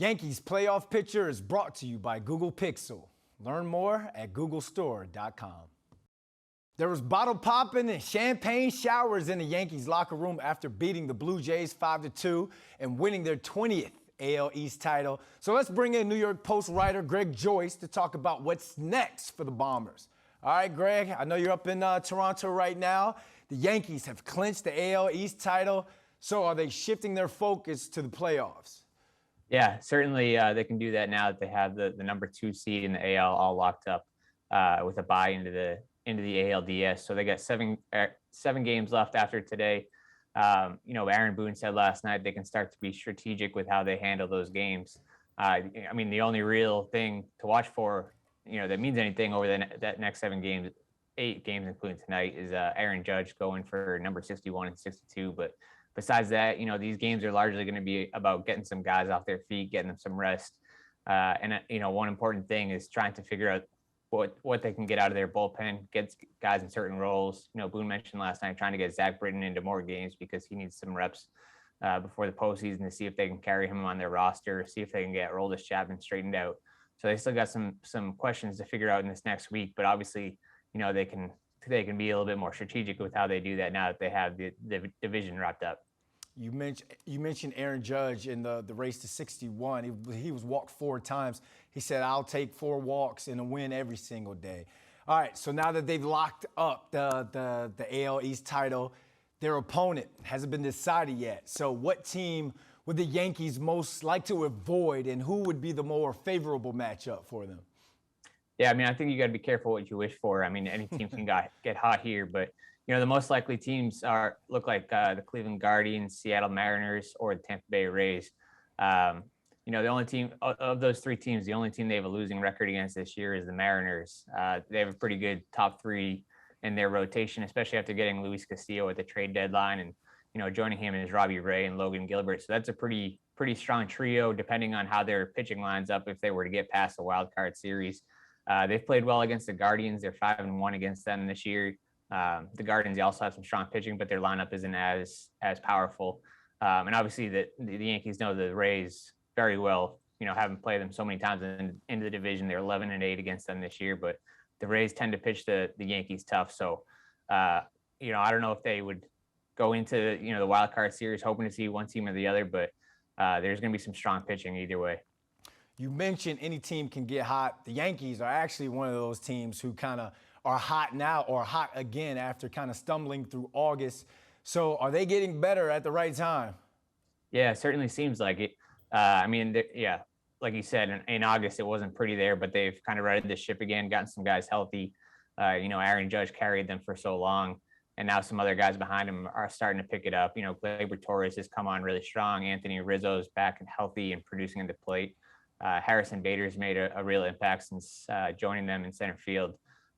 Yankees playoff picture is brought to you by Google Pixel. Learn more at googlestore.com. There was bottle popping and champagne showers in the Yankees locker room after beating the Blue Jays 5-2 and winning their 20th AL East title. So let's bring in New York Post writer Greg Joyce to talk about what's next for the Bombers. All right, Greg, I know you're up in Toronto right now. The Yankees have clinched the AL East title. So are they shifting their focus to the playoffs? Yeah, certainly they can do that now that they have the number 2 seed in the AL all locked up with a bye into the ALDS. So they got seven games left after today. Aaron Boone said last night they can start to be strategic with how they handle those games. The only real thing to watch for, that means anything over that next 7 games, 8 games including tonight, is Aaron Judge going for number 61 and 62. But besides that, these games are largely going to be about getting some guys off their feet, getting them some rest. One important thing is trying to figure out what they can get out of their bullpen, get guys in certain roles. Boone mentioned last night trying to get Zach Britton into more games because he needs some reps before the postseason to see if they can carry him on their roster, see if they can get Aroldis Chapman straightened out. So they still got some questions to figure out in this next week, but obviously, they can be a little bit more strategic with how they do that now that they have the division wrapped up. You mentioned Aaron Judge in the race to 61. He was walked 4 times. He said, "I'll take 4 walks and a win every single day." All right, so now that they've locked up the AL East title, their opponent hasn't been decided yet. So what team would the Yankees most like to avoid, and who would be the more favorable matchup for them? Yeah, I think you got to be careful what you wish for. Any team can get hot here, but the most likely teams look like the Cleveland Guardians, Seattle Mariners, or the Tampa Bay Rays. The only team of those 3 teams, the only team they have a losing record against this year is the Mariners. They have a pretty good top 3 in their rotation, especially after getting Luis Castillo at the trade deadline, and joining him is Robbie Ray and Logan Gilbert. So that's a pretty strong trio, depending on how their pitching lines up if they were to get past the wild card series. They've played well against the Guardians. They're 5-1 against them this year. The Guardians, they also have some strong pitching, but their lineup isn't as powerful. And obviously the Yankees know the Rays very well, having played them so many times into the division. They're 11-8 against them this year, but the Rays tend to pitch the Yankees tough. So, I don't know if they would go into, the wild card series hoping to see one team or the other, but there's going to be some strong pitching either way. You mentioned any team can get hot. The Yankees are actually one of those teams who kind of are hot now or hot again after kind of stumbling through August. So are they getting better at the right time? Yeah, it certainly seems like it. Like you said, in August, it wasn't pretty there, but they've kind of righted the ship again, gotten some guys healthy. Aaron Judge carried them for so long, and now some other guys behind him are starting to pick it up. Gleyber Torres has come on really strong. Anthony Rizzo's back and healthy and producing at the plate. Harrison Bader's made a real impact since joining them in center field.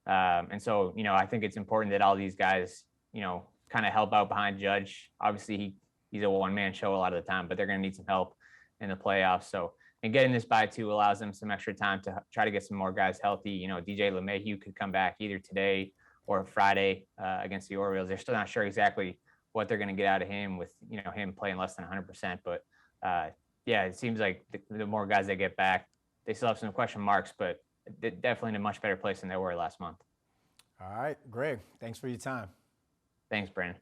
And so, I think it's important that all these guys, kind of help out behind Judge. Obviously, he's a one-man show a lot of the time, but they're going to need some help in the playoffs. So, and getting this bye too allows them some extra time to try to get some more guys healthy. DJ LeMahieu could come back either today or Friday against the Orioles. They're still not sure exactly what they're going to get out of him with, him playing less than 100%. But it seems like the more guys they get back, they still have some question marks, but definitely in a much better place than they were last month. All right, Greg, thanks for your time. Thanks, Brandon.